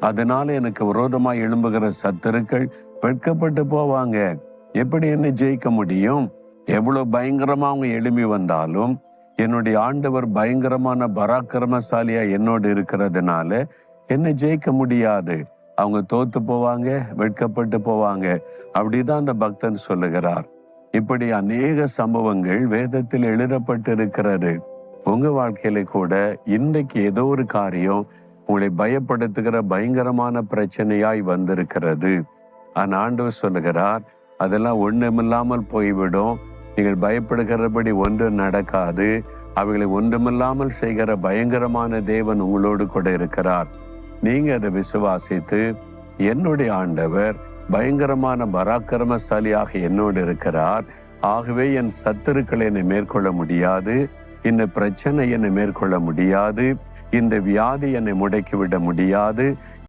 அதனால எனக்கு விரோதமாய் எழும்புகிற சத்துருக்கள் வெட்கப்பட்டு போவாங்க. எப்படி என்ன ஜெயிக்க முடியும்? எவ்வளவு பயங்கரமா அவங்க எழும்பி வந்தாலும் என்னுடைய ஆண்டவர் பயங்கரமான பராக்கிரமசாலியா என்னோடு இருக்கிறதுனால என்ன ஜெயிக்க முடியாது. அவங்க தோத்து போவாங்க, வெட்கப்பட்டு போவாங்க. அப்படிதான் அந்த பக்தன் சொல்லுகிறார். இப்படி அநேக சம்பவங்கள் வேதத்தில் எழுதப்பட்டு இருக்கிறது. உங்க வாழ்க்கையில கூட இன்றைக்கு ஏதோ ஒரு காரியம் உங்களை பயப்படுத்துகிற பயங்கரமான பிரச்சனையாய் வந்திருக்கிறது. ஆனா ஆண்டவர் சொல்லுகிறார், அதெல்லாம் ஒன்றுமில்லாமல் போய்விடும். நீங்கள் பயப்படுகிறபடி ஒன்று நடக்காது. அவைகளை ஒன்றுமில்லாமல் செய்கிற பயங்கரமான தேவன் உங்களோடு கூட இருக்கிறார். நீங்க அதை விசுவாசித்து, என்னுடைய ஆண்டவர் பயங்கரமான பராக்கிரமசாலியாக என்னோடு இருக்கிறார், ஆகவே என் சத்துருக்களை என்னை மேற்கொள்ள முடியாது, இந்த பிரச்சனை என்னை மேற்கொள்ள முடியாது, இந்த வியாதி என்னை முடக்கிவிட முடியாது,